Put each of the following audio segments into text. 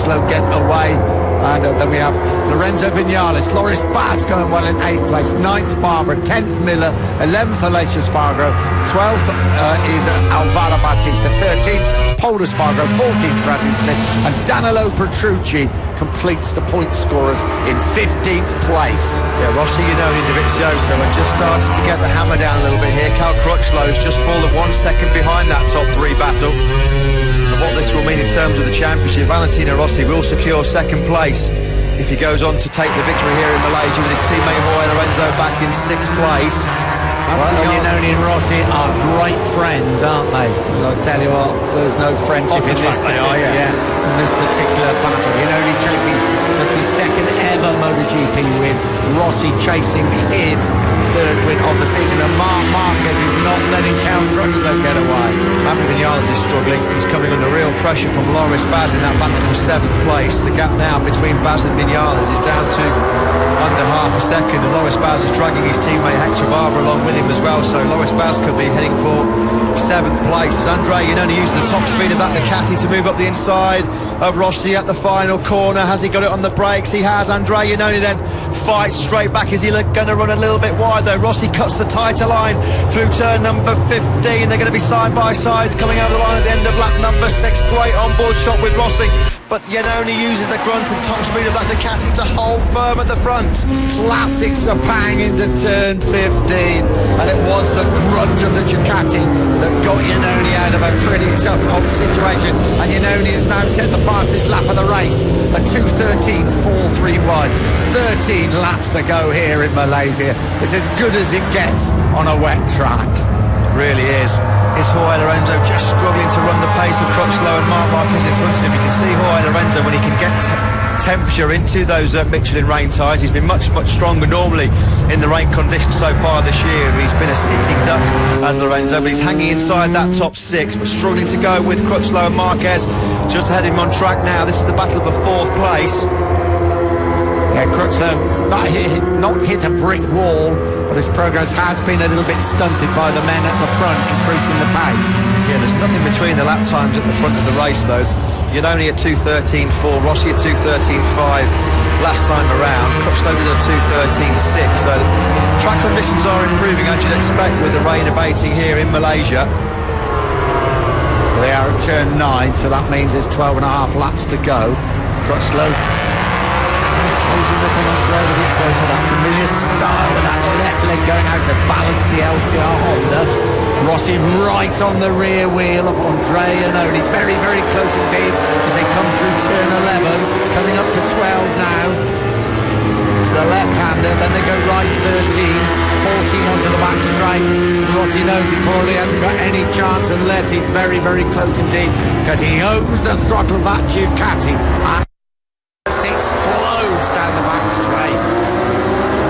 Crutchlow get away. And then we have Lorenzo Vinales, Loris Baz going well in 8th place, 9th Barbara, 10th Miller, 11th Alicia Spargo, 12th is Alvaro Bautista, 13th Paul Spargo, 14th Bradley Smith, and Danilo Petrucci completes the point scorers in 15th place. Yeah, Rossi, and Dovizioso are just started to get the hammer down a little bit here. Cal Crutchlow's just fallen 1 second behind that top 3 battle. And what this will mean in terms of the championship, Valentino Rossi will secure 2nd place if he goes on to take the victory here in Malaysia with his teammate Jorge Lorenzo back in 6th place. Well, Iannone and Rossi are great friends, aren't they? I'll tell you what, there's no friendship in this particular battle. Iannone chasing just his 2nd ever MotoGP win. Rossi chasing his 3rd win of the season. And Marc Marquez is not letting Cal Crutchlow get away. Maverick Vinales is struggling. He's coming under real pressure from Loris Baz in that battle for 7th place. The gap now between Baz and Vinales is down to under half a second, and Loris Baz is dragging his teammate Hector Barber along with him as well, so Loris Baz could be heading for 7th place as Andrea Iannone uses the top speed of that Ducati to move up the inside of Rossi at the final corner. Has he got it on the brakes? He has. Andrea Iannone then fights straight back. Is he going to run a little bit wide though? Rossi cuts the tighter line through turn number 15. They're going to be side by side coming over the line at the end of lap number 6. Great onboard shot with Rossi, but Iannone uses the grunt and top speed of that Ducati to hold firm at the front. Classic Sepang into turn 15, and it was the grunt of the Ducati that got Iannone out of a pretty tough old situation, and Iannone has now set the fastest lap of the race at 2:13.431. 13 laps to go here in Malaysia. It's as good as it gets on a wet track. Really is. Is Jorge Lorenzo just struggling to run the pace of Crutchlow and Marc Marquez in front of him? You can see Jorge Lorenzo when he can get temperature into those Michelin rain tyres. He's been much stronger normally in the rain conditions so far this year. He's been a sitting duck as Lorenzo, but he's hanging inside that top 6, but struggling to go with Crutchlow and Marquez just ahead of him on track now. This is the battle for 4th place. Yeah, Crutchlow not hit a brick wall, but his progress has been a little bit stunted by the men at the front increasing the pace. Yeah, there's nothing between the lap times at the front of the race though. Iannone at 2:13.4, Rossi at 2:13.5 last time around. Crutchlow did a 2:13.6, so track conditions are improving as you'd expect with the rain abating here in Malaysia. They are at turn 9, so that means there's 12.5 laps to go. Crutchlow closing up on Andrea Dovizioso, so that familiar style with that left leg going out to balance the LCR Honda. Rossi right on the rear wheel of Andrea Iannone, very close indeed as they come through turn 11, coming up to 12 now. It's the left-hander, then they go right 13, 14 onto the back straight. Rossi knows he probably hasn't got any chance unless he's very close indeed, because he owns the throttle of that Ducati and explodes down the back straight.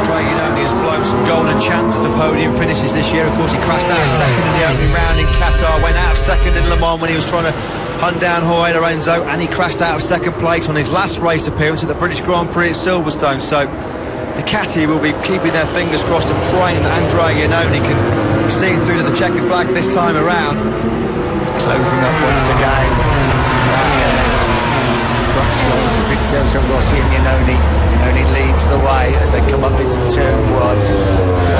Andrea Iannone has blown some golden chances for podium finishes this year. Of course, he crashed out second in the opening round in Qatar, went out of second in Le Mans when he was trying to hunt down Jorge Lorenzo, and he crashed out of 2nd place on his last race appearance at the British Grand Prix at Silverstone. So Ducati will be keeping their fingers crossed and praying that Andrea Iannone can see through to the checkered flag this time around. It's closing up once again. Crutchlow, Dovizioso, Rossi and Iannone. Iannone leads the way as they come up into turn 1.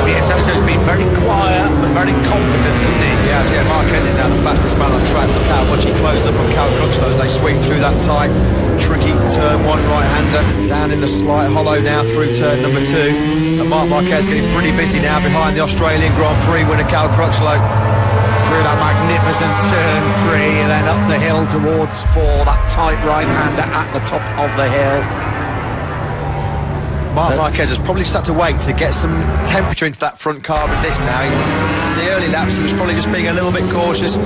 Dovizioso's been very quiet but very competent, isn't he? Yeah, Marquez is now the fastest man on track. Look how much he closed up on Cal Crutchlow as they sweep through that tight, tricky turn 1 right-hander. Down in the slight hollow now through turn number 2. And Marc Marquez getting pretty busy now behind the Australian Grand Prix winner Cal Crutchlow. Through that magnificent turn 3 and then up the hill towards 4, that tight right-hander at the top of the hill. Marc Marquez has probably just had to wait to get some temperature into that front carbon disc now. In the early laps he was probably just being a little bit cautious,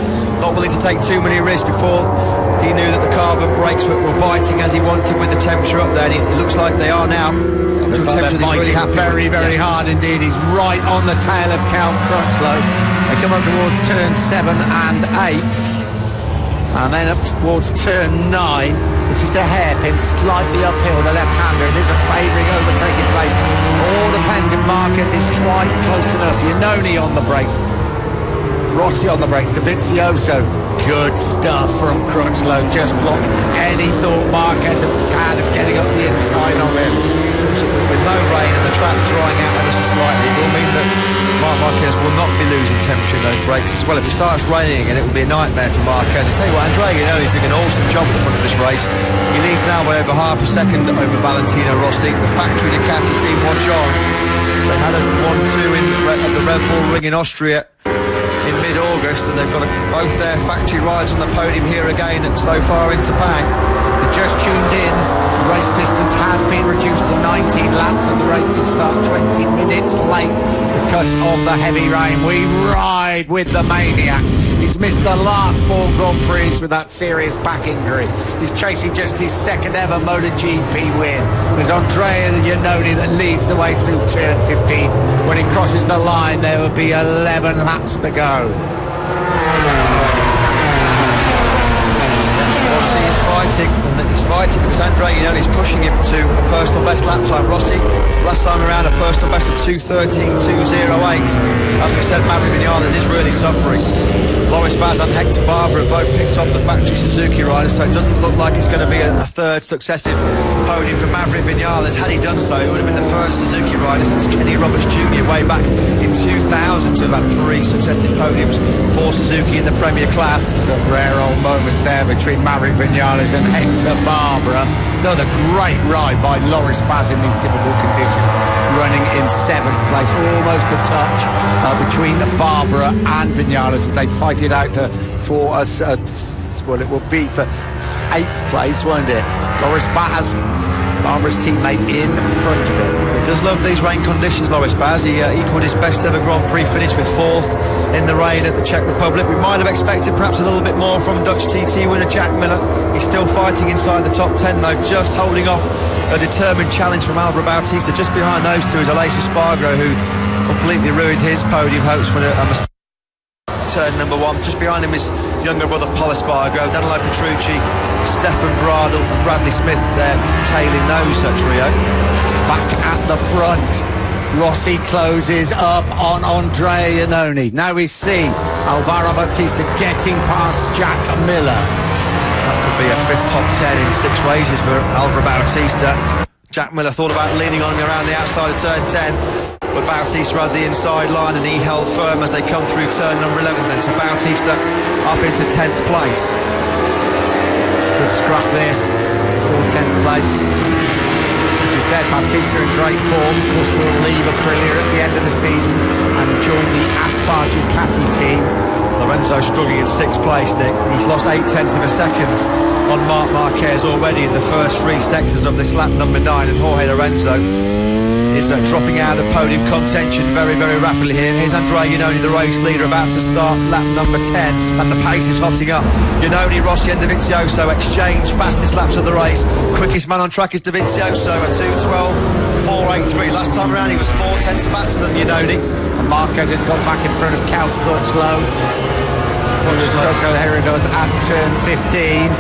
not willing to take too many risks before he knew that the carbon brakes were biting as he wanted with the temperature up there, and it looks like they are now. Looks like they're biting very hard indeed. He's right on the tail of Cal Crutchlow. They come up towards turn 7 and 8, and then up towards turn 9, which is the hairpin, slightly uphill, the left-hander, and there's a favouring overtaking place. All depends if Marquez is quite close enough. Iannone on the brakes, Rossi on the brakes, Dovizioso. Good stuff from Crutchlow, just blocked any thought Marquez of losing temperature in those brakes as well. If it starts raining again, it will be a nightmare for Marquez. I tell you what, Andrea Iannoni's doing an awesome job at the front of this race. He leads now by over half a second over Valentino Rossi. The factory Ducati team watch on. They had a 1-2 at the Red Bull Ring in Austria in mid-August, and they've got both their factory riders on the podium here again so far in Sepang. They just tuned in. The race distance has been reduced to 19 laps, and the race did start 20 minutes late because of the heavy rain. We ride with the maniac. He's missed the last 4 Grand Prix with that serious back injury. He's chasing just his second ever MotoGP win. There's Andrea Iannoni that leads the way through turn 15. When he crosses the line, there will be 11 laps to go. Rossi is fighting, and he's fighting because Andrea Iannoni's pushing him to a personal best lap time. Rossi, last time around, a personal best of 2:13.208. As we said, Maverick Vinales is really suffering. Loris Baz and Hector Barbera have both picked off the factory Suzuki riders, so it doesn't look like it's going to be a third successive podium for Maverick Vinales. Had he done so, it would have been the first Suzuki rider since Kenny Roberts Jr. way back in 2000 to have had 3 successive podiums for Suzuki in the Premier class. Some rare old moments there between Maverick Vinales and Hector Barbera. Another great ride by Loris Baz in these difficult conditions, running in 7th place, almost a touch between Barbera and Vinales as they fight it out for us. Well, it will be for 8th place, won't it? Loris Baz, Barbara's teammate, in front of him. He does love these rain conditions, Loris Baz. He equalled his best ever Grand Prix finish with 4th in the rain at the Czech Republic. We might have expected perhaps a little bit more from Dutch TT winner Jack Miller. He's still fighting inside the top 10 though, just holding off a determined challenge from Álvaro Bautista. Just behind those two is Aleix Espargaro, who completely ruined his podium hopes when a mistake turn number 1. Just behind him is younger brother Paul Espargaro, Danilo Petrucci, Stefan Bradl and Bradley Smith there tailing those trio. Back at the front, Rossi closes up on Andrea Iannoni. Now we see Álvaro Bautista getting past Jack Miller. That could be a 5th top 10 in 6 races for Álvaro Bautista. Jack Miller thought about leaning on him around the outside of turn 10, but Bautista had the inside line and he held firm as they come through turn number 11 then. So Bautista up into 10th place. Good scrap this for 10th place. As we said, Bautista in great form. Of course, will leave Aprilia at the end of the season and join the Aspar Ducati team. Lorenzo struggling in 6th place, Nick. He's lost 0.8 of a second on Marc Marquez already in the first 3 sectors of this lap number 9, and Jorge Lorenzo is dropping out of podium contention very, very rapidly here. Here's Andrea Iannoni, the race leader, about to start lap number 10, and the pace is hotting up. Iannoni, Rossi and Dovizioso exchange fastest laps of the race. Quickest man on track is Dovizioso at 2:12.483. Last time around he was 4/10 faster than Iannoni. And Marquez has gone back in front of Cal Crutchlow. Crutchlow here it does at turn 15.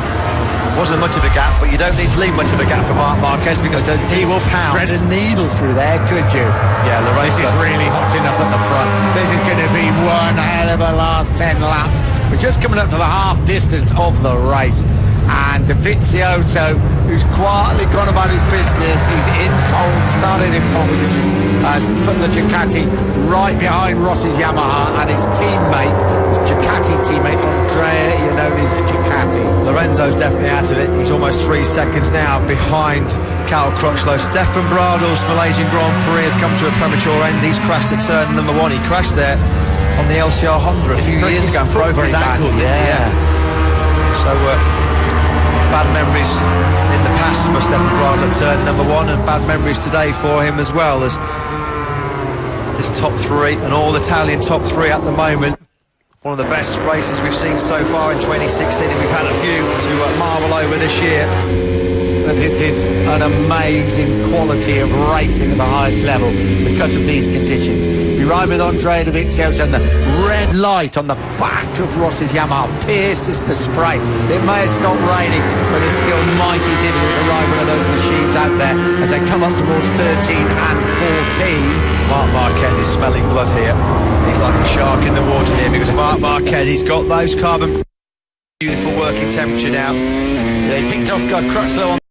Wasn't much of a gap, but you don't need to leave much of a gap for Marc Marquez because he will pounce. Thread a needle through there, could you? Yeah, This is really hotting up at the front. This is going to be one hell of a last 10 laps. We're just coming up to the half distance of the race. And Dovizioso, who's quietly gone about his business, he's in pole, started in pole position, has put the Ducati right behind Rossi's Yamaha, and his teammate, his Ducati teammate, Andrea Iannoni's Ducati. Lorenzo's definitely out of it. He's almost 3 seconds now behind Cal Crutchlow. Stefan Bradl's Malaysian Grand Prix has come to a premature end. He's crashed at turn number 1. He crashed there on the LCR Honda a few years ago and broke his ankle. Yeah. So bad memories in the past for Stefan Bradl at turn number 1, and bad memories today for him as well, as this top 3, an all-Italian top 3 at the moment. One of the best races we've seen so far in 2016, and we've had a few to marvel over this year. And it is an amazing quality of racing at the highest level because of these conditions. We ride with Andrea Dovizioso, and the red light on the back of Rossi's Yamaha pierces the spray. It may have stopped raining, but it's still mighty difficult to ride one of those machines out there as they come up towards 13 and 14. Marc Marquez is smelling blood here. He's like a shark in the water here because Marc Marquez, he's got those carbon beautiful working temperature now. They picked off Crutchlow on